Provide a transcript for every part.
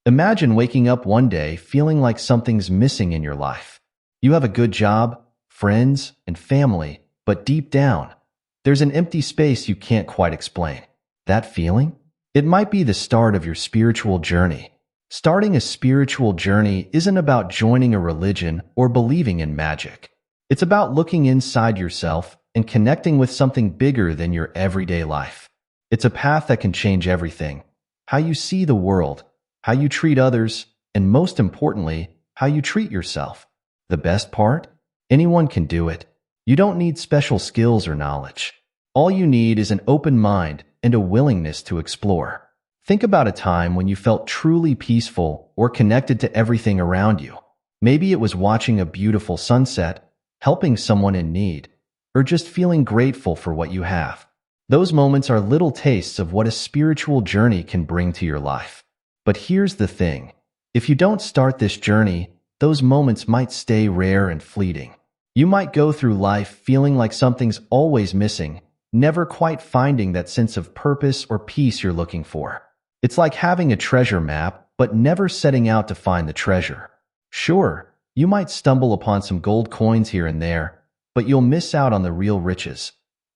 Imagine waking up one day feeling like something's missing in your life. You have a good job, friends, and family, but deep down, there's an empty space you can't quite explain. That feeling? It might be the start of your spiritual journey. Starting a spiritual journey isn't about joining a religion or believing in magic. It's about looking inside yourself and connecting with something bigger than your everyday life. It's a path that can change everything: how you see the world, how you treat others, and most importantly, how you treat yourself. The best part? Anyone can do it. You don't need special skills or knowledge. All you need is an open mind and a willingness to explore. Think about a time when you felt truly peaceful or connected to everything around you. Maybe it was watching a beautiful sunset, helping someone in need, or just feeling grateful for what you have. Those moments are little tastes of what a spiritual journey can bring to your life. But here's the thing: if you don't start this journey, those moments might stay rare and fleeting. You might go through life feeling like something's always missing, never quite finding that sense of purpose or peace you're looking for. It's like having a treasure map, but never setting out to find the treasure. Sure, you might stumble upon some gold coins here and there, but you'll miss out on the real riches,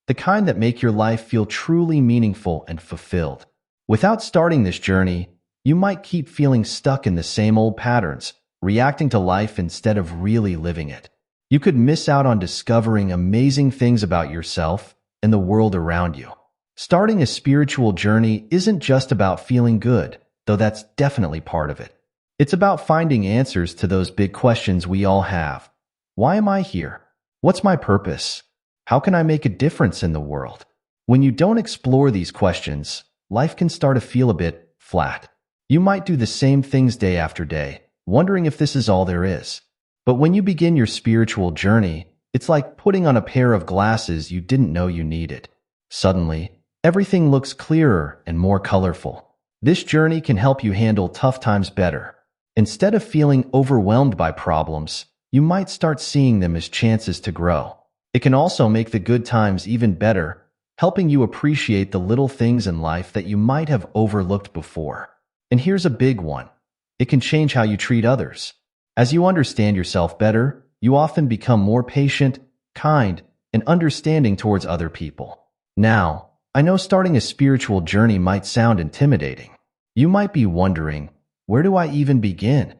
the kind that make your life feel truly meaningful and fulfilled. Without starting this journey, you might keep feeling stuck in the same old patterns, reacting to life instead of really living it. You could miss out on discovering amazing things about yourself and the world around you. Starting a spiritual journey isn't just about feeling good, though that's definitely part of it. It's about finding answers to those big questions we all have. Why am I here? What's my purpose? How can I make a difference in the world? When you don't explore these questions, life can start to feel a bit flat. You might do the same things day after day, wondering if this is all there is. But when you begin your spiritual journey, it's like putting on a pair of glasses you didn't know you needed. Suddenly, everything looks clearer and more colorful. This journey can help you handle tough times better. Instead of feeling overwhelmed by problems, you might start seeing them as chances to grow. It can also make the good times even better, helping you appreciate the little things in life that you might have overlooked before. And here's a big one: it can change how you treat others. As you understand yourself better, you often become more patient, kind, and understanding towards other people. Now, I know starting a spiritual journey might sound intimidating. You might be wondering, where do I even begin?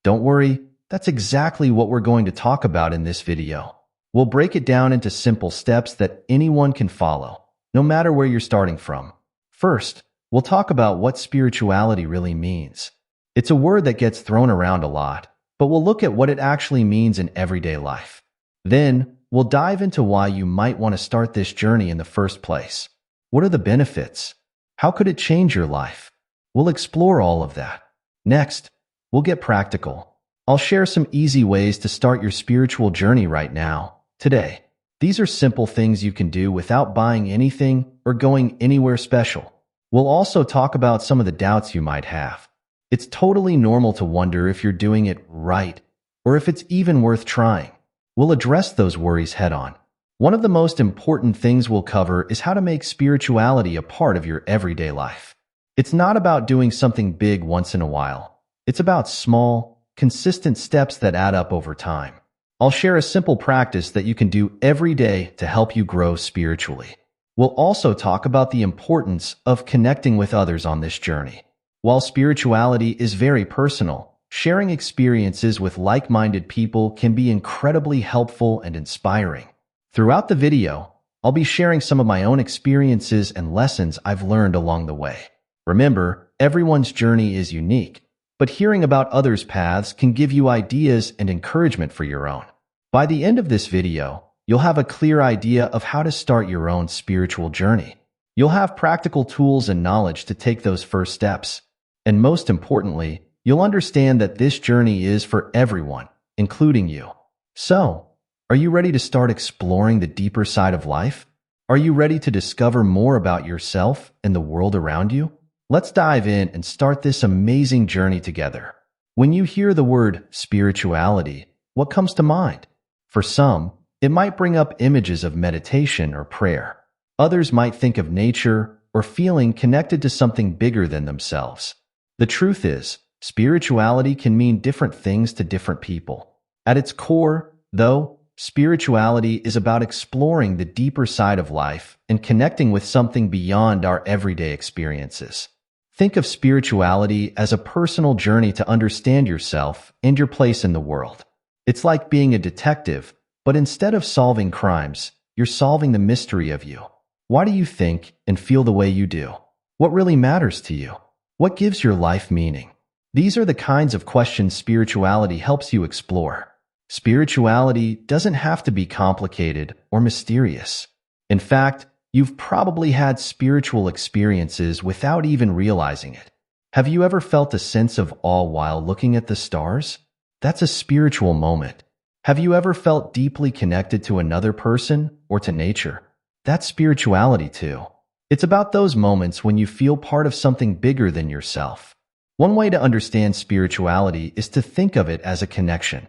Don't worry, that's exactly what we're going to talk about in this video. We'll break it down into simple steps that anyone can follow, no matter where you're starting from. First, we'll talk about what spirituality really means. It's a word that gets thrown around a lot, but we'll look at what it actually means in everyday life. Then, we'll dive into why you might want to start this journey in the first place. What are the benefits? How could it change your life? We'll explore all of that. Next, we'll get practical. I'll share some easy ways to start your spiritual journey right now, today. These are simple things you can do without buying anything or going anywhere special. We'll also talk about some of the doubts you might have. It's totally normal to wonder if you're doing it right or if it's even worth trying. We'll address those worries head on. One of the most important things we'll cover is how to make spirituality a part of your everyday life. It's not about doing something big once in a while. It's about small, consistent steps that add up over time. I'll share a simple practice that you can do every day to help you grow spiritually. We'll also talk about the importance of connecting with others on this journey. While spirituality is very personal, sharing experiences with like-minded people can be incredibly helpful and inspiring. Throughout the video, I'll be sharing some of my own experiences and lessons I've learned along the way. Remember, everyone's journey is unique, but hearing about others' paths can give you ideas and encouragement for your own. By the end of this video, you'll have a clear idea of how to start your own spiritual journey. You'll have practical tools and knowledge to take those first steps. And most importantly, you'll understand that this journey is for everyone, including you. So, are you ready to start exploring the deeper side of life? Are you ready to discover more about yourself and the world around you? Let's dive in and start this amazing journey together. When you hear the word spirituality, what comes to mind? For some, it might bring up images of meditation or prayer. Others might think of nature or feeling connected to something bigger than themselves. The truth is, Spirituality can mean different things to different people. At its core, though, spirituality is about exploring the deeper side of life and connecting with something beyond our everyday experiences. Think of spirituality as a personal journey to understand yourself and your place in the world. It's like being a detective, but instead of solving crimes, you're solving the mystery of you. Why do you think and feel the way you do? What really matters to you? What gives your life meaning? These are the kinds of questions spirituality helps you explore. Spirituality doesn't have to be complicated or mysterious. In fact, you've probably had spiritual experiences without even realizing it. Have you ever felt a sense of awe while looking at the stars? That's a spiritual moment. Have you ever felt deeply connected to another person or to nature? That's spirituality too. It's about those moments when you feel part of something bigger than yourself. One way to understand spirituality is to think of it as a connection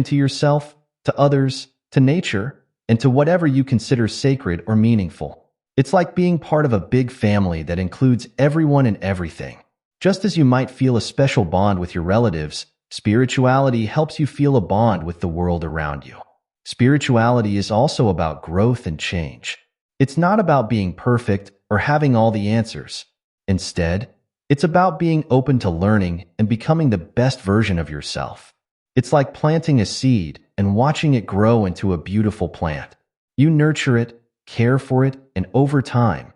to yourself, to others, to nature, and to whatever you consider sacred or meaningful. It's like being part of a big family that includes everyone and everything. Just as you might feel a special bond with your relatives, spirituality helps you feel a bond with the world around you. Spirituality is also about growth and change. It's not about being perfect or having all the answers. Instead, it's about being open to learning and becoming the best version of yourself. It's like planting a seed and watching it grow into a beautiful plant. You nurture it, care for it, and over time,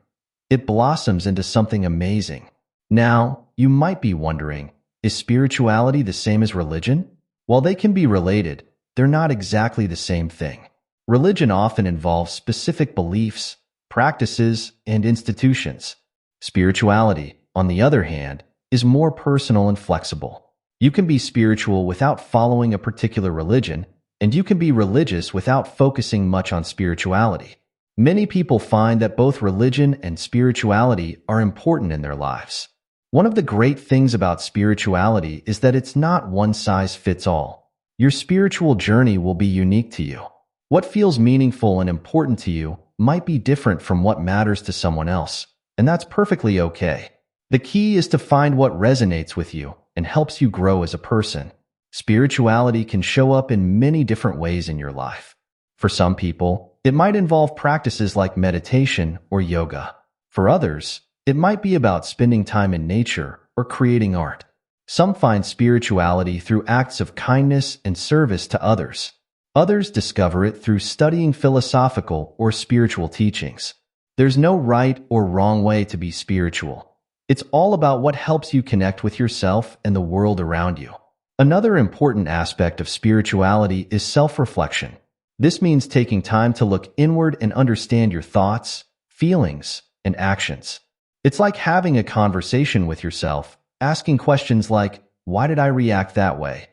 it blossoms into something amazing. Now, you might be wondering, is spirituality the same as religion? While they can be related, they're not exactly the same thing. Religion often involves specific beliefs, practices, and institutions. Spirituality, on the other hand, is more personal and flexible. You can be spiritual without following a particular religion, and you can be religious without focusing much on spirituality. Many people find that both religion and spirituality are important in their lives. One of the great things about spirituality is that it's not one size fits all. Your spiritual journey will be unique to you. What feels meaningful and important to you might be different from what matters to someone else, and that's perfectly okay. The key is to find what resonates with you and helps you grow as a person. Spirituality can show up in many different ways in your life. For some people, it might involve practices like meditation or yoga. For others, it might be about spending time in nature or creating art. Some find spirituality through acts of kindness and service to others. Others discover it through studying philosophical or spiritual teachings. There's no right or wrong way to be spiritual. It's all about what helps you connect with yourself and the world around you. Another important aspect of spirituality is self-reflection. This means taking time to look inward and understand your thoughts, feelings, and actions. It's like having a conversation with yourself, asking questions like, why did I react that way?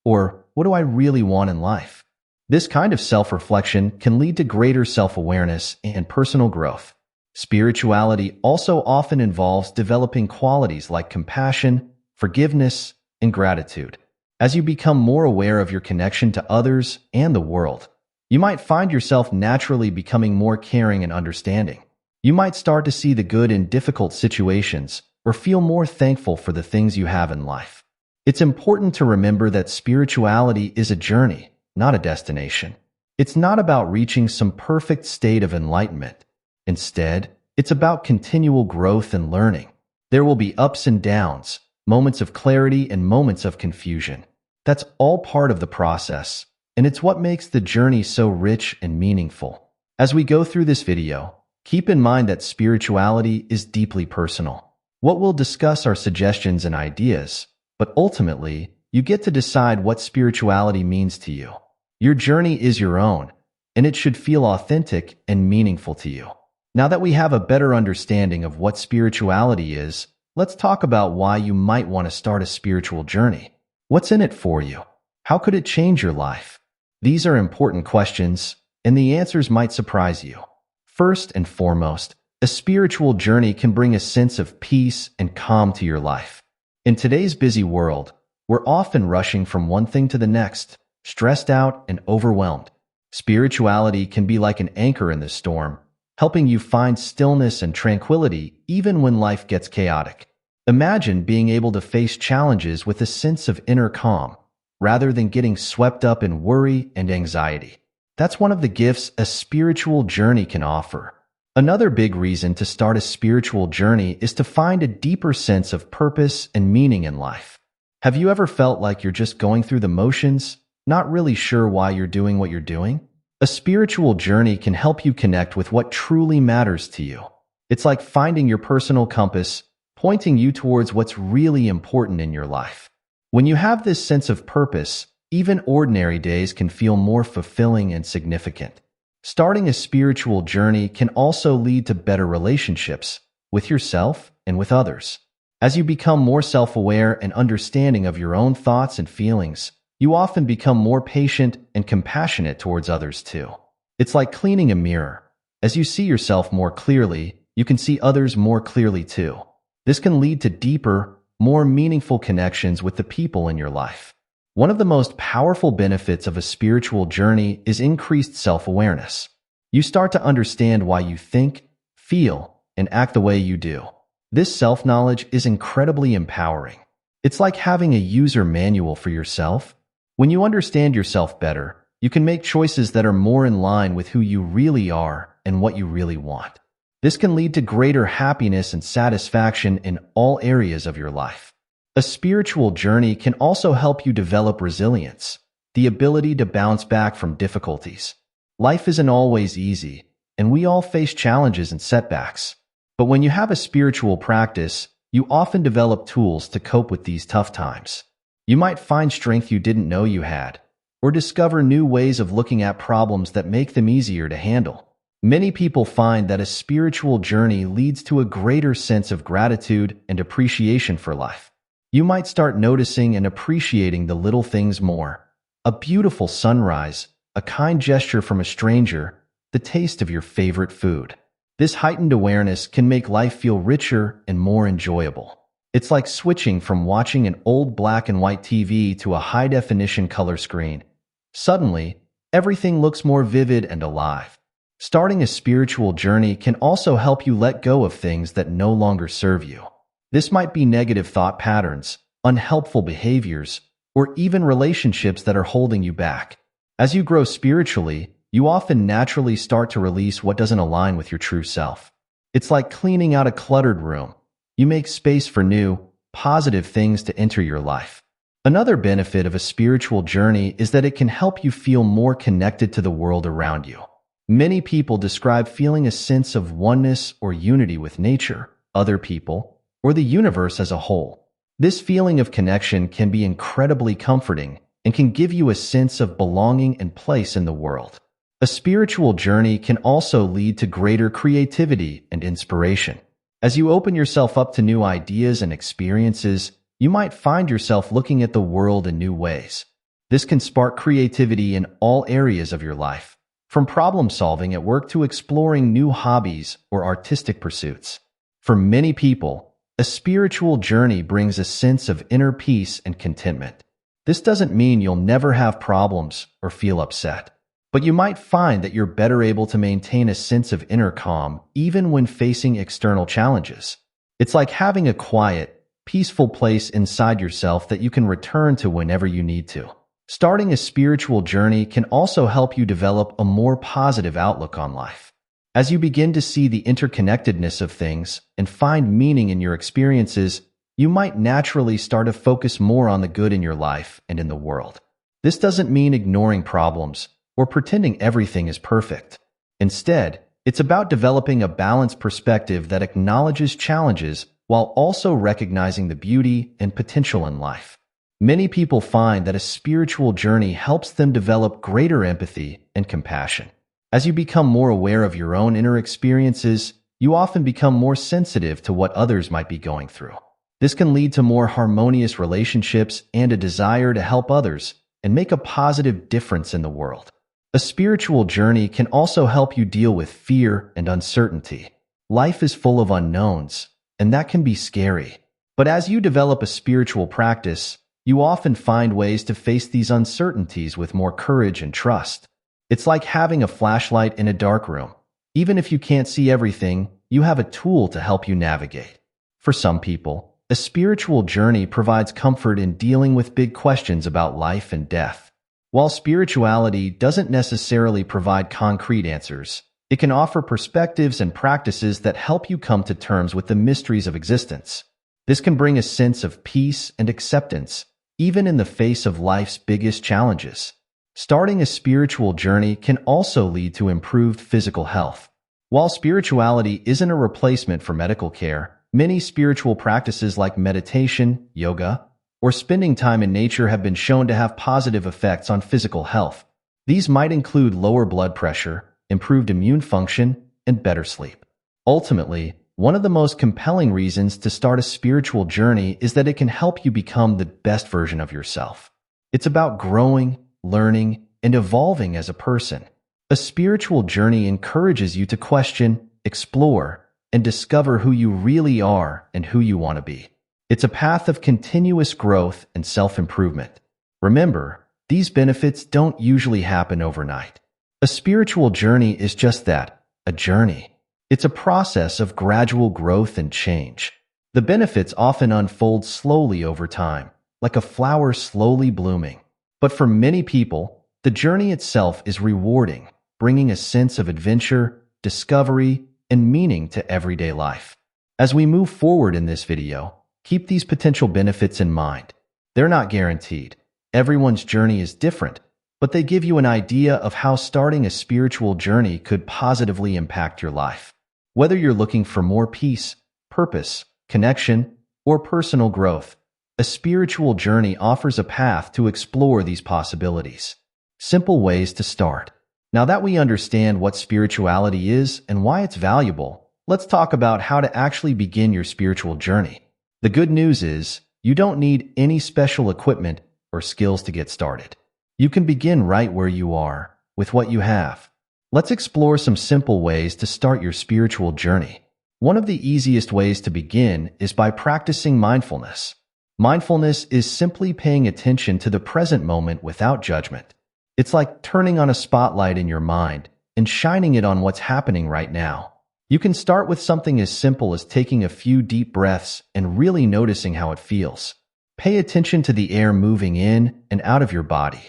Or, what do I really want in life? This kind of self-reflection can lead to greater self-awareness and personal growth. Spirituality also often involves developing qualities like compassion, forgiveness, and gratitude. As you become more aware of your connection to others and the world, you might find yourself naturally becoming more caring and understanding. You might start to see the good in difficult situations or feel more thankful for the things you have in life. It's important to remember that spirituality is a journey, not a destination. It's not about reaching some perfect state of enlightenment. Instead, it's about continual growth and learning. There will be ups and downs, moments of clarity and moments of confusion. That's all part of the process, and it's what makes the journey so rich and meaningful. As we go through this video, keep in mind that spirituality is deeply personal. What we'll discuss are suggestions and ideas, but ultimately, you get to decide what spirituality means to you. Your journey is your own, and it should feel authentic and meaningful to you. Now that we have a better understanding of what spirituality is, let's talk about why you might want to start a spiritual journey. What's in it for you? How could it change your life? These are important questions, and the answers might surprise you. First and foremost, a spiritual journey can bring a sense of peace and calm to your life. In today's busy world, we're often rushing from one thing to the next, stressed out and overwhelmed. Spirituality can be like an anchor in the storm, helping you find stillness and tranquility even when life gets chaotic. Imagine being able to face challenges with a sense of inner calm, rather than getting swept up in worry and anxiety. That's one of the gifts a spiritual journey can offer. Another big reason to start a spiritual journey is to find a deeper sense of purpose and meaning in life. Have you ever felt like you're just going through the motions, not really sure why you're doing what you're doing? A spiritual journey can help you connect with what truly matters to you. It's like finding your personal compass, pointing you towards what's really important in your life. When you have this sense of purpose, even ordinary days can feel more fulfilling and significant. Starting a spiritual journey can also lead to better relationships with yourself and with others. As you become more self-aware and understanding of your own thoughts and feelings, you often become more patient and compassionate towards others too. It's like cleaning a mirror. As you see yourself more clearly, you can see others more clearly too. This can lead to deeper, more meaningful connections with the people in your life. One of the most powerful benefits of a spiritual journey is increased self-awareness. You start to understand why you think, feel, and act the way you do. This self-knowledge is incredibly empowering. It's like having a user manual for yourself. When you understand yourself better, you can make choices that are more in line with who you really are and what you really want. This can lead to greater happiness and satisfaction in all areas of your life. A spiritual journey can also help you develop resilience, the ability to bounce back from difficulties. Life isn't always easy, and we all face challenges and setbacks. But when you have a spiritual practice, you often develop tools to cope with these tough times. You might find strength you didn't know you had, or discover new ways of looking at problems that make them easier to handle. Many people find that a spiritual journey leads to a greater sense of gratitude and appreciation for life. You might start noticing and appreciating the little things more. A beautiful sunrise, a kind gesture from a stranger, the taste of your favorite food. This heightened awareness can make life feel richer and more enjoyable. It's like switching from watching an old black and white TV to a high-definition color screen. Suddenly, everything looks more vivid and alive. Starting a spiritual journey can also help you let go of things that no longer serve you. This might be negative thought patterns, unhelpful behaviors, or even relationships that are holding you back. As you grow spiritually, you often naturally start to release what doesn't align with your true self. It's like cleaning out a cluttered room. You make space for new, positive things to enter your life. Another benefit of a spiritual journey is that it can help you feel more connected to the world around you. Many people describe feeling a sense of oneness or unity with nature, other people, or the universe as a whole. This feeling of connection can be incredibly comforting and can give you a sense of belonging and place in the world. A spiritual journey can also lead to greater creativity and inspiration. As you open yourself up to new ideas and experiences, you might find yourself looking at the world in new ways. This can spark creativity in all areas of your life, from problem solving at work to exploring new hobbies or artistic pursuits. For many people, a spiritual journey brings a sense of inner peace and contentment. This doesn't mean you'll never have problems or feel upset, but you might find that you're better able to maintain a sense of inner calm even when facing external challenges. It's like having a quiet, peaceful place inside yourself that you can return to whenever you need to. Starting a spiritual journey can also help you develop a more positive outlook on life. As you begin to see the interconnectedness of things and find meaning in your experiences, you might naturally start to focus more on the good in your life and in the world. This doesn't mean ignoring problems or pretending everything is perfect. Instead, it's about developing a balanced perspective that acknowledges challenges while also recognizing the beauty and potential in life. Many people find that a spiritual journey helps them develop greater empathy and compassion. As you become more aware of your own inner experiences, you often become more sensitive to what others might be going through. This can lead to more harmonious relationships and a desire to help others and make a positive difference in the world. A spiritual journey can also help you deal with fear and uncertainty. Life is full of unknowns, and that can be scary. But as you develop a spiritual practice, you often find ways to face these uncertainties with more courage and trust. It's like having a flashlight in a dark room. Even if you can't see everything, you have a tool to help you navigate. For some people, a spiritual journey provides comfort in dealing with big questions about life and death. While spirituality doesn't necessarily provide concrete answers, it can offer perspectives and practices that help you come to terms with the mysteries of existence. This can bring a sense of peace and acceptance, even in the face of life's biggest challenges. Starting a spiritual journey can also lead to improved physical health. While spirituality isn't a replacement for medical care, many spiritual practices like meditation, yoga, or spending time in nature have been shown to have positive effects on physical health. These might include lower blood pressure, improved immune function, and better sleep. Ultimately, one of the most compelling reasons to start a spiritual journey is that it can help you become the best version of yourself. It's about growing, learning, and evolving as a person. A spiritual journey encourages you to question, explore, and discover who you really are and who you want to be. It's a path of continuous growth and self-improvement. Remember, these benefits don't usually happen overnight. A spiritual journey is just that, a journey. It's a process of gradual growth and change. The benefits often unfold slowly over time, like a flower slowly blooming. But for many people, the journey itself is rewarding, bringing a sense of adventure, discovery, and meaning to everyday life. As we move forward in this video, keep these potential benefits in mind. They're not guaranteed. Everyone's journey is different, but they give you an idea of how starting a spiritual journey could positively impact your life. Whether you're looking for more peace, purpose, connection, or personal growth, a spiritual journey offers a path to explore these possibilities. Simple ways to start. Now that we understand what spirituality is and why it's valuable, let's talk about how to actually begin your spiritual journey. The good news is, you don't need any special equipment or skills to get started. You can begin right where you are, with what you have. Let's explore some simple ways to start your spiritual journey. One of the easiest ways to begin is by practicing mindfulness. Mindfulness is simply paying attention to the present moment without judgment. It's like turning on a spotlight in your mind and shining it on what's happening right now. You can start with something as simple as taking a few deep breaths and really noticing how it feels. Pay attention to the air moving in and out of your body.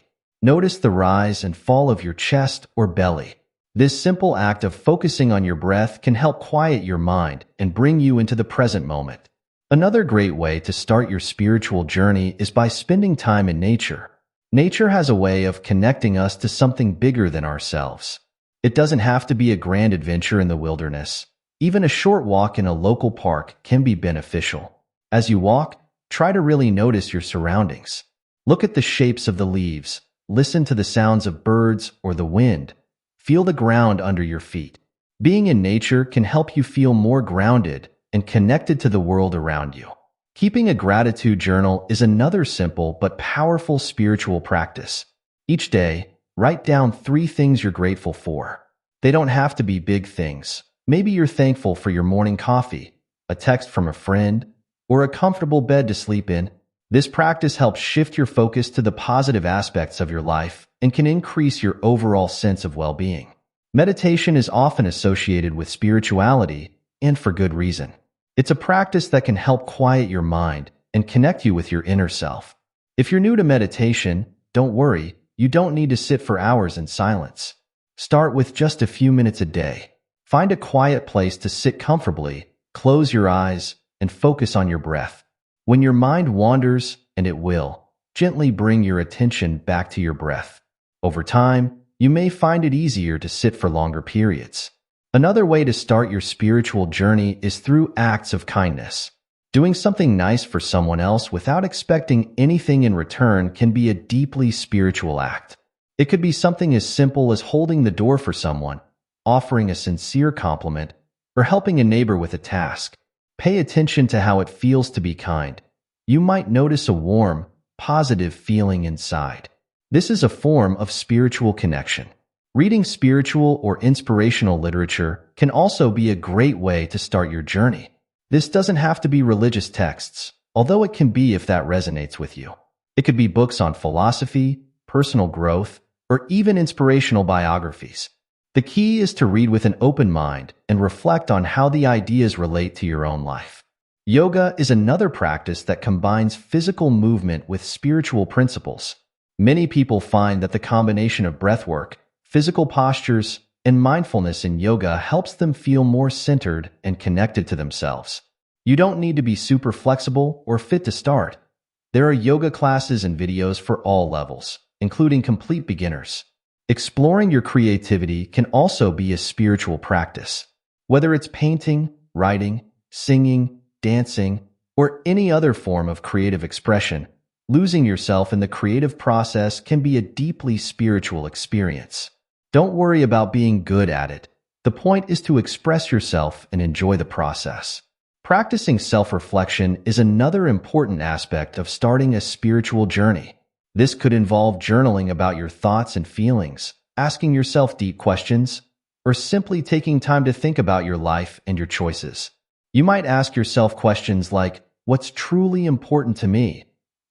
Notice the rise and fall of your chest or belly. This simple act of focusing on your breath can help quiet your mind and bring you into the present moment. Another great way to start your spiritual journey is by spending time in nature. Nature has a way of connecting us to something bigger than ourselves. It doesn't have to be a grand adventure in the wilderness. Even a short walk in a local park can be beneficial. As you walk, try to really notice your surroundings. Look at the shapes of the leaves, listen to the sounds of birds or the wind. Feel the ground under your feet. Being in nature can help you feel more grounded and connected to the world around you. Keeping a gratitude journal is another simple but powerful spiritual practice. Each day, write down 3 things you're grateful for. They don't have to be big things. Maybe you're thankful for your morning coffee, a text from a friend, or a comfortable bed to sleep in. This practice helps shift your focus to the positive aspects of your life and can increase your overall sense of well-being. Meditation is often associated with spirituality, and for good reason. It's a practice that can help quiet your mind and connect you with your inner self. If you're new to meditation, don't worry, you don't need to sit for hours in silence. Start with just a few minutes a day. Find a quiet place to sit comfortably, close your eyes, and focus on your breath. When your mind wanders, and it will, gently bring your attention back to your breath. Over time, you may find it easier to sit for longer periods. Another way to start your spiritual journey is through acts of kindness. Doing something nice for someone else without expecting anything in return can be a deeply spiritual act. It could be something as simple as holding the door for someone, offering a sincere compliment, or helping a neighbor with a task. Pay attention to how it feels to be kind. You might notice a warm, positive feeling inside. This is a form of spiritual connection. Reading spiritual or inspirational literature can also be a great way to start your journey. This doesn't have to be religious texts, although it can be if that resonates with you. It could be books on philosophy, personal growth, or even inspirational biographies. The key is to read with an open mind and reflect on how the ideas relate to your own life. Yoga is another practice that combines physical movement with spiritual principles. Many people find that the combination of breathwork, physical postures, and mindfulness in yoga helps them feel more centered and connected to themselves. You don't need to be super flexible or fit to start. There are yoga classes and videos for all levels, including complete beginners. Exploring your creativity can also be a spiritual practice. Whether it's painting, writing, singing, dancing, or any other form of creative expression, losing yourself in the creative process can be a deeply spiritual experience. Don't worry about being good at it. The point is to express yourself and enjoy the process. Practicing self-reflection is another important aspect of starting a spiritual journey. This could involve journaling about your thoughts and feelings, asking yourself deep questions, or simply taking time to think about your life and your choices. You might ask yourself questions like, what's truly important to me?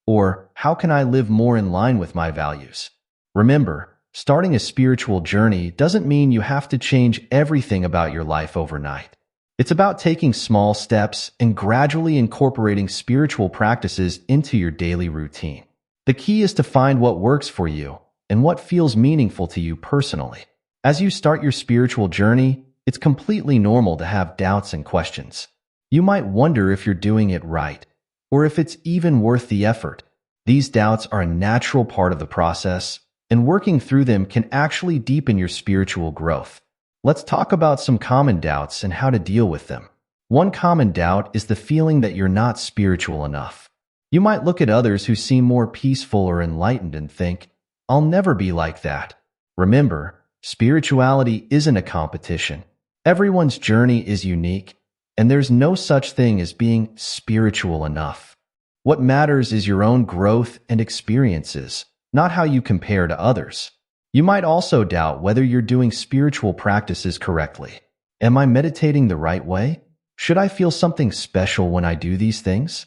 Or, how can I live more in line with my values? Remember, starting a spiritual journey doesn't mean you have to change everything about your life overnight. It's about taking small steps and gradually incorporating spiritual practices into your daily routine. The key is to find what works for you and what feels meaningful to you personally. As you start your spiritual journey, it's completely normal to have doubts and questions. You might wonder if you're doing it right, or if it's even worth the effort. These doubts are a natural part of the process, and working through them can actually deepen your spiritual growth. Let's talk about some common doubts and how to deal with them. One common doubt is the feeling that you're not spiritual enough. You might look at others who seem more peaceful or enlightened and think, I'll never be like that. Remember, spirituality isn't a competition. Everyone's journey is unique, and there's no such thing as being spiritual enough. What matters is your own growth and experiences, not how you compare to others. You might also doubt whether you're doing spiritual practices correctly. Am I meditating the right way? Should I feel something special when I do these things?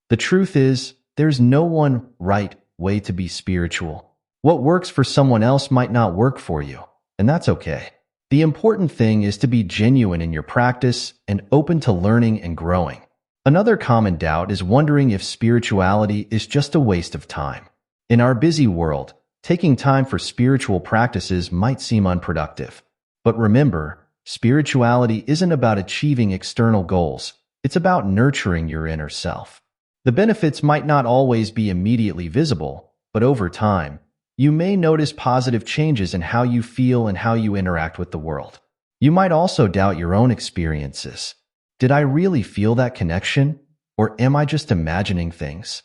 The truth is, there's no one right way to be spiritual. What works for someone else might not work for you, and that's okay. The important thing is to be genuine in your practice and open to learning and growing. Another common doubt is wondering if spirituality is just a waste of time. In our busy world, taking time for spiritual practices might seem unproductive. But remember, spirituality isn't about achieving external goals. It's about nurturing your inner self. The benefits might not always be immediately visible, but over time, you may notice positive changes in how you feel and how you interact with the world. You might also doubt your own experiences. Did I really feel that connection? Or am I just imagining things?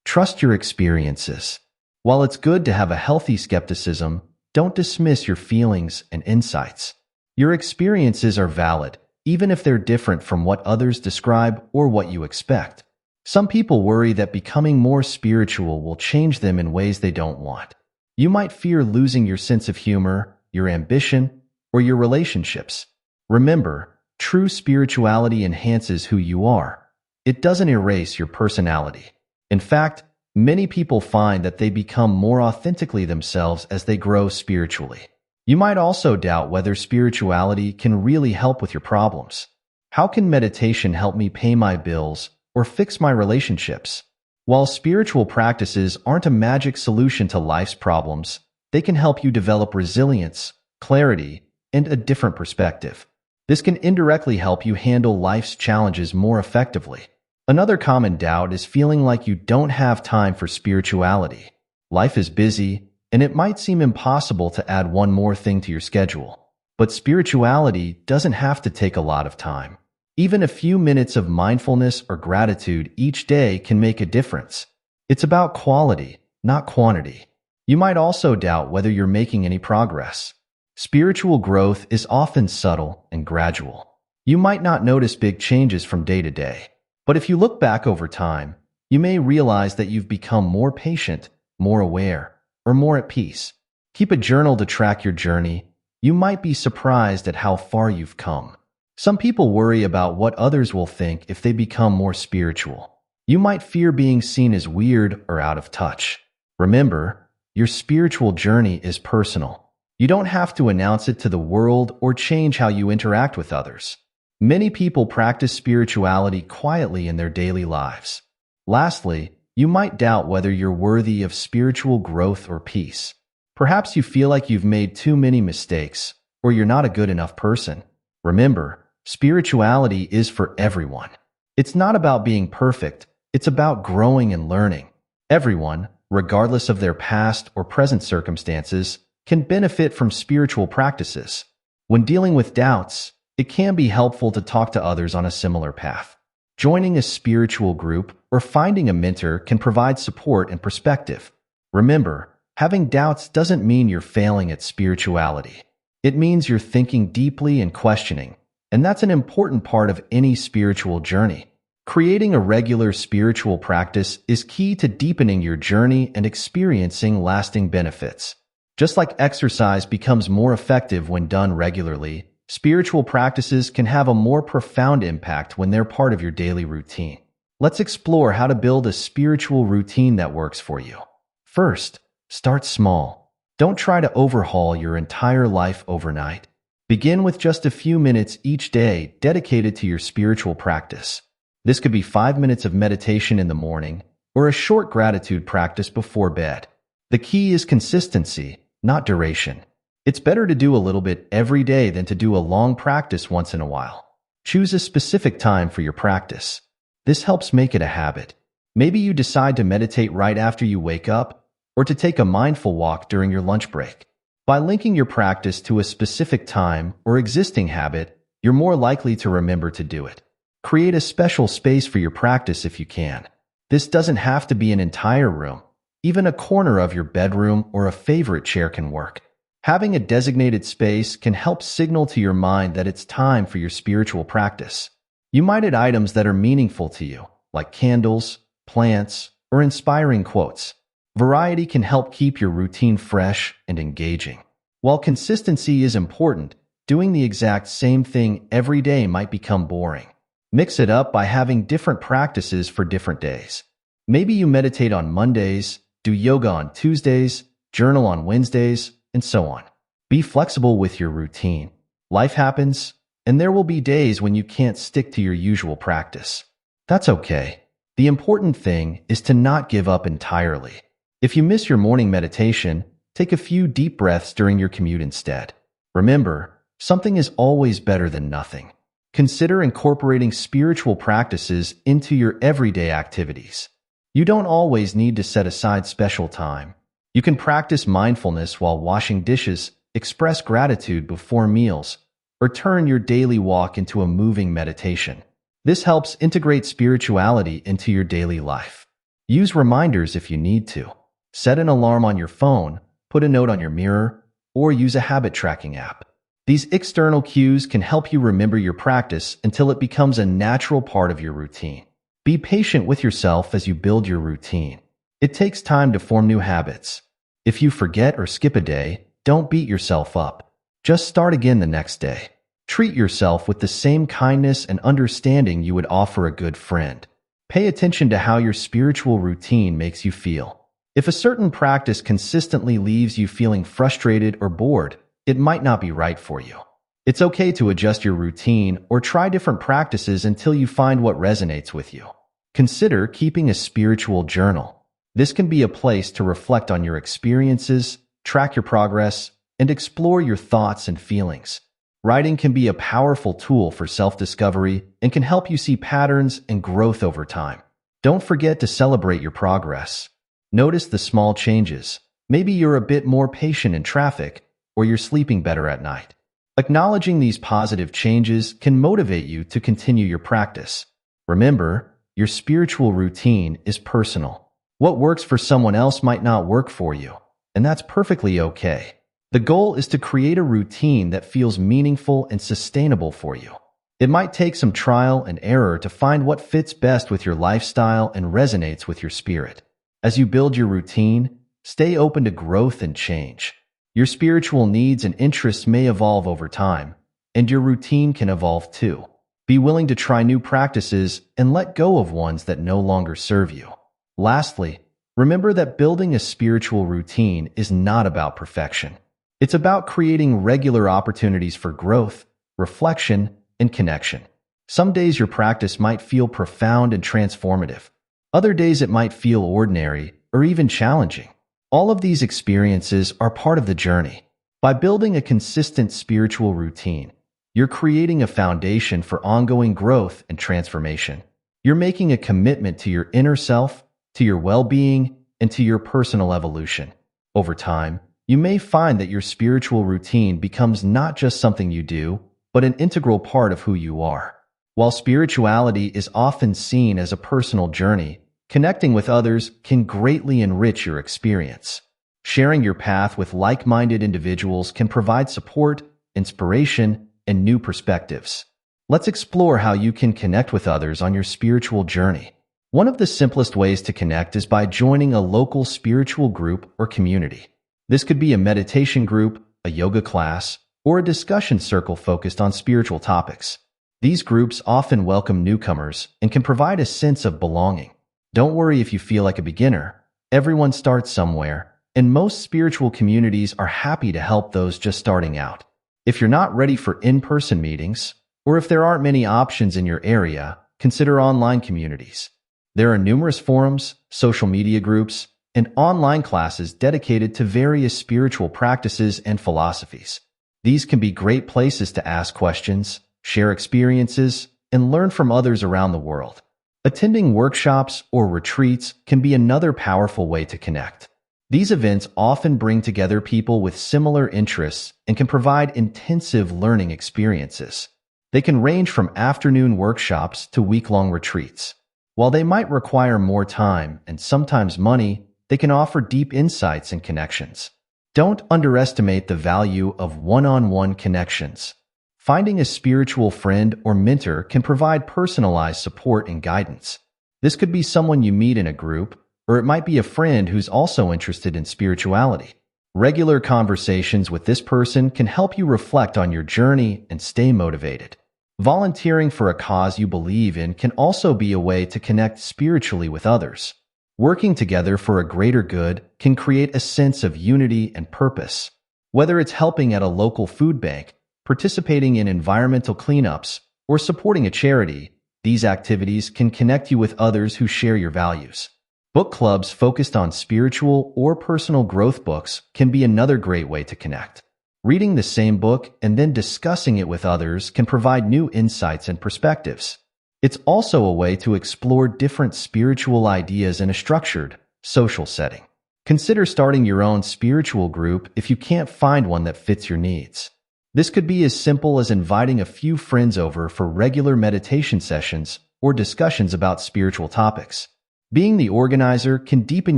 Trust your experiences. While it's good to have a healthy skepticism, don't dismiss your feelings and insights. Your experiences are valid, even if they're different from what others describe or what you expect. Some people worry that becoming more spiritual will change them in ways they don't want. You might fear losing your sense of humor, your ambition, or your relationships. Remember, true spirituality enhances who you are. It doesn't erase your personality. In fact, many people find that they become more authentically themselves as they grow spiritually. You might also doubt whether spirituality can really help with your problems. How can meditation help me pay my bills or fix my relationships? While spiritual practices aren't a magic solution to life's problems, they can help you develop resilience, clarity, and a different perspective. This can indirectly help you handle life's challenges more effectively. Another common doubt is feeling like you don't have time for spirituality. Life is busy, and it might seem impossible to add one more thing to your schedule. But spirituality doesn't have to take a lot of time. Even a few minutes of mindfulness or gratitude each day can make a difference. It's about quality, not quantity. You might also doubt whether you're making any progress. Spiritual growth is often subtle and gradual. You might not notice big changes from day to day. But if you look back over time, you may realize that you've become more patient, more aware, or more at peace. Keep a journal to track your journey. You might be surprised at how far you've come. Some people worry about what others will think if they become more spiritual. You might fear being seen as weird or out of touch. Remember, your spiritual journey is personal. You don't have to announce it to the world or change how you interact with others. Many people practice spirituality quietly in their daily lives. Lastly, you might doubt whether you're worthy of spiritual growth or peace. Perhaps you feel like you've made too many mistakes, or you're not a good enough person. Remember, spirituality is for everyone. It's not about being perfect, it's about growing and learning. Everyone, regardless of their past or present circumstances, can benefit from spiritual practices. When dealing with doubts, it can be helpful to talk to others on a similar path. Joining a spiritual group or finding a mentor can provide support and perspective. Remember, having doubts doesn't mean you're failing at spirituality. It means you're thinking deeply and questioning, and that's an important part of any spiritual journey. Creating a regular spiritual practice is key to deepening your journey and experiencing lasting benefits. Just like exercise becomes more effective when done regularly, spiritual practices can have a more profound impact when they're part of your daily routine. Let's explore how to build a spiritual routine that works for you. First, start small. Don't try to overhaul your entire life overnight. Begin with just a few minutes each day dedicated to your spiritual practice. This could be 5 minutes of meditation in the morning or a short gratitude practice before bed. The key is consistency, not duration. It's better to do a little bit every day than to do a long practice once in a while. Choose a specific time for your practice. This helps make it a habit. Maybe you decide to meditate right after you wake up or to take a mindful walk during your lunch break. By linking your practice to a specific time or existing habit, you're more likely to remember to do it. Create a special space for your practice if you can. This doesn't have to be an entire room. Even a corner of your bedroom or a favorite chair can work. Having a designated space can help signal to your mind that it's time for your spiritual practice. You might add items that are meaningful to you, like candles, plants, or inspiring quotes. Variety can help keep your routine fresh and engaging. While consistency is important, doing the exact same thing every day might become boring. Mix it up by having different practices for different days. Maybe you meditate on Mondays, do yoga on Tuesdays, journal on Wednesdays, and so on. Be flexible with your routine. Life happens, and there will be days when you can't stick to your usual practice. That's okay. The important thing is to not give up entirely. If you miss your morning meditation, take a few deep breaths during your commute instead. Remember, something is always better than nothing. Consider incorporating spiritual practices into your everyday activities. You don't always need to set aside special time. You can practice mindfulness while washing dishes, express gratitude before meals, or turn your daily walk into a moving meditation. This helps integrate spirituality into your daily life. Use reminders if you need to. Set an alarm on your phone, put a note on your mirror, or use a habit tracking app. These external cues can help you remember your practice until it becomes a natural part of your routine. Be patient with yourself as you build your routine. It takes time to form new habits. If you forget or skip a day, don't beat yourself up. Just start again the next day. Treat yourself with the same kindness and understanding you would offer a good friend. Pay attention to how your spiritual routine makes you feel. If a certain practice consistently leaves you feeling frustrated or bored, it might not be right for you. It's okay to adjust your routine or try different practices until you find what resonates with you. Consider keeping a spiritual journal. This can be a place to reflect on your experiences, track your progress, and explore your thoughts and feelings. Writing can be a powerful tool for self-discovery and can help you see patterns and growth over time. Don't forget to celebrate your progress. Notice the small changes. Maybe you're a bit more patient in traffic, or you're sleeping better at night. Acknowledging these positive changes can motivate you to continue your practice. Remember, your spiritual routine is personal. What works for someone else might not work for you, and that's perfectly okay. The goal is to create a routine that feels meaningful and sustainable for you. It might take some trial and error to find what fits best with your lifestyle and resonates with your spirit. As you build your routine, stay open to growth and change. Your spiritual needs and interests may evolve over time, and your routine can evolve too. Be willing to try new practices and let go of ones that no longer serve you. Lastly, remember that building a spiritual routine is not about perfection. It's about creating regular opportunities for growth, reflection, and connection. Some days your practice might feel profound and transformative. Other days it might feel ordinary or even challenging. All of these experiences are part of the journey. By building a consistent spiritual routine, you're creating a foundation for ongoing growth and transformation. You're making a commitment to your inner self, to your well-being, and to your personal evolution. Over time, you may find that your spiritual routine becomes not just something you do, but an integral part of who you are. While spirituality is often seen as a personal journey, connecting with others can greatly enrich your experience. Sharing your path with like-minded individuals can provide support, inspiration, and new perspectives. Let's explore how you can connect with others on your spiritual journey. One of the simplest ways to connect is by joining a local spiritual group or community. This could be a meditation group, a yoga class, or a discussion circle focused on spiritual topics. These groups often welcome newcomers and can provide a sense of belonging. Don't worry if you feel like a beginner. Everyone starts somewhere, and most spiritual communities are happy to help those just starting out. If you're not ready for in-person meetings, or if there aren't many options in your area, consider online communities. There are numerous forums, social media groups, and online classes dedicated to various spiritual practices and philosophies. These can be great places to ask questions, share experiences, and learn from others around the world. Attending workshops or retreats can be another powerful way to connect. These events often bring together people with similar interests and can provide intensive learning experiences. They can range from afternoon workshops to week-long retreats. While they might require more time and sometimes money, they can offer deep insights and connections. Don't underestimate the value of one-on-one connections. Finding a spiritual friend or mentor can provide personalized support and guidance. This could be someone you meet in a group, or it might be a friend who's also interested in spirituality. Regular conversations with this person can help you reflect on your journey and stay motivated. Volunteering for a cause you believe in can also be a way to connect spiritually with others. Working together for a greater good can create a sense of unity and purpose. Whether it's helping at a local food bank, participating in environmental cleanups, or supporting a charity, these activities can connect you with others who share your values. Book clubs focused on spiritual or personal growth books can be another great way to connect. Reading the same book and then discussing it with others can provide new insights and perspectives. It's also a way to explore different spiritual ideas in a structured, social setting. Consider starting your own spiritual group if you can't find one that fits your needs. This could be as simple as inviting a few friends over for regular meditation sessions or discussions about spiritual topics. Being the organizer can deepen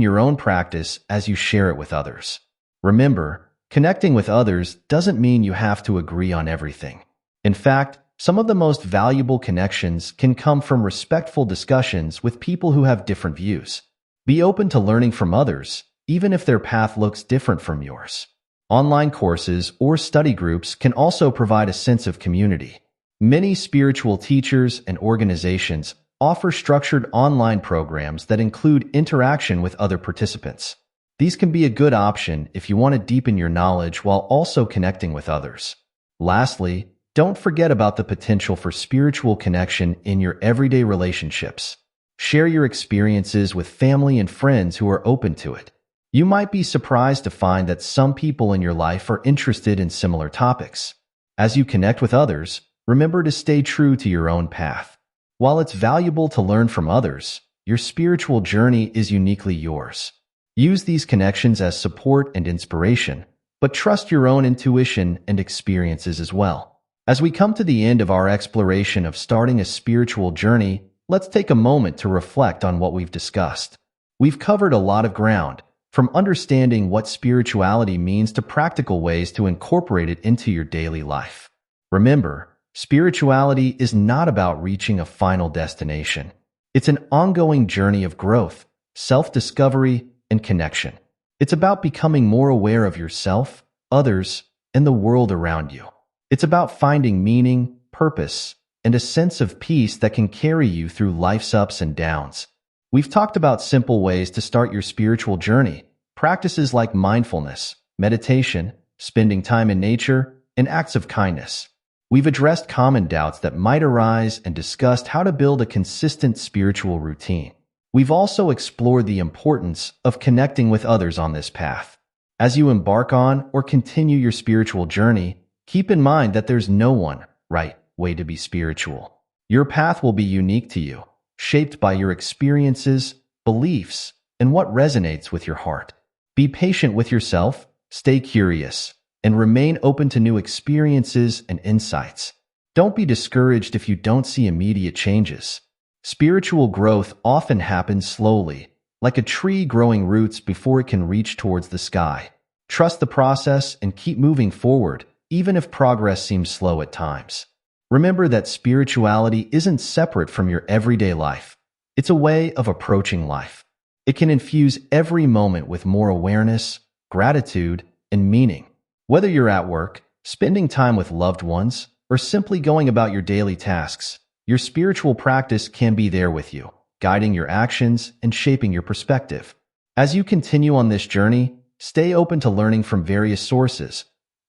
your own practice as you share it with others. Remember, connecting with others doesn't mean you have to agree on everything. In fact, some of the most valuable connections can come from respectful discussions with people who have different views. Be open to learning from others, even if their path looks different from yours. Online courses or study groups can also provide a sense of community. Many spiritual teachers and organizations offer structured online programs that include interaction with other participants. These can be a good option if you want to deepen your knowledge while also connecting with others. Lastly, don't forget about the potential for spiritual connection in your everyday relationships. Share your experiences with family and friends who are open to it. You might be surprised to find that some people in your life are interested in similar topics. As you connect with others, remember to stay true to your own path. While it's valuable to learn from others, your spiritual journey is uniquely yours. Use these connections as support and inspiration, but trust your own intuition and experiences as well. As we come to the end of our exploration of starting a spiritual journey, let's take a moment to reflect on what we've discussed. We've covered a lot of ground, from understanding what spirituality means to practical ways to incorporate it into your daily life. Remember, spirituality is not about reaching a final destination. It's an ongoing journey of growth, self-discovery, and connection. It's about becoming more aware of yourself, others, and the world around you. It's about finding meaning, purpose, and a sense of peace that can carry you through life's ups and downs. We've talked about simple ways to start your spiritual journey, practices like mindfulness, meditation, spending time in nature, and acts of kindness. We've addressed common doubts that might arise and discussed how to build a consistent spiritual routine. We've also explored the importance of connecting with others on this path. As you embark on or continue your spiritual journey, keep in mind that there's no one right way to be spiritual. Your path will be unique to you, shaped by your experiences, beliefs, and what resonates with your heart. Be patient with yourself, stay curious, and remain open to new experiences and insights. Don't be discouraged if you don't see immediate changes. Spiritual growth often happens slowly, like a tree growing roots before it can reach towards the sky. Trust the process and keep moving forward, even if progress seems slow at times. Remember that spirituality isn't separate from your everyday life. It's a way of approaching life. It can infuse every moment with more awareness, gratitude, and meaning. Whether you're at work, spending time with loved ones, or simply going about your daily tasks, your spiritual practice can be there with you, guiding your actions and shaping your perspective. As you continue on this journey, stay open to learning from various sources,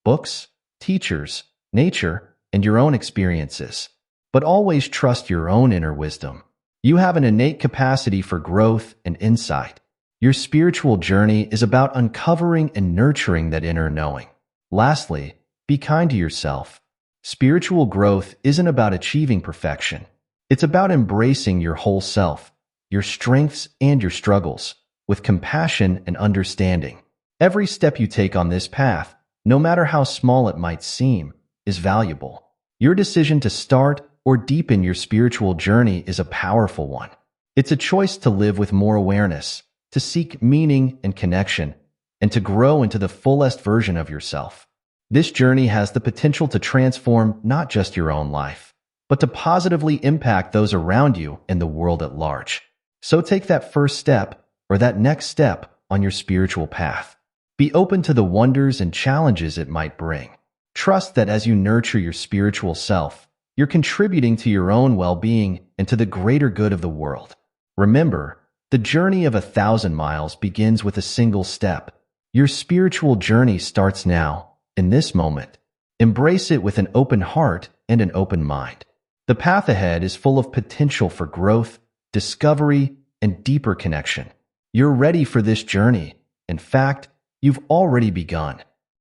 books, teachers, nature, and your own experiences. But always trust your own inner wisdom. You have an innate capacity for growth and insight. Your spiritual journey is about uncovering and nurturing that inner knowing. Lastly, be kind to yourself. Spiritual growth isn't about achieving perfection. It's about embracing your whole self, your strengths and your struggles, with compassion and understanding. Every step you take on this path, no matter how small it might seem, is valuable. Your decision to start or deepen your spiritual journey is a powerful one. It's a choice to live with more awareness, to seek meaning and connection, and to grow into the fullest version of yourself. This journey has the potential to transform not just your own life, but to positively impact those around you and the world at large. So take that first step or that next step on your spiritual path. Be open to the wonders and challenges it might bring. Trust that as you nurture your spiritual self, you're contributing to your own well-being and to the greater good of the world. Remember, the journey of 1,000 miles begins with a single step. Your spiritual journey starts now, in this moment. Embrace it with an open heart and an open mind. The path ahead is full of potential for growth, discovery, and deeper connection. You're ready for this journey. In fact, you've already begun.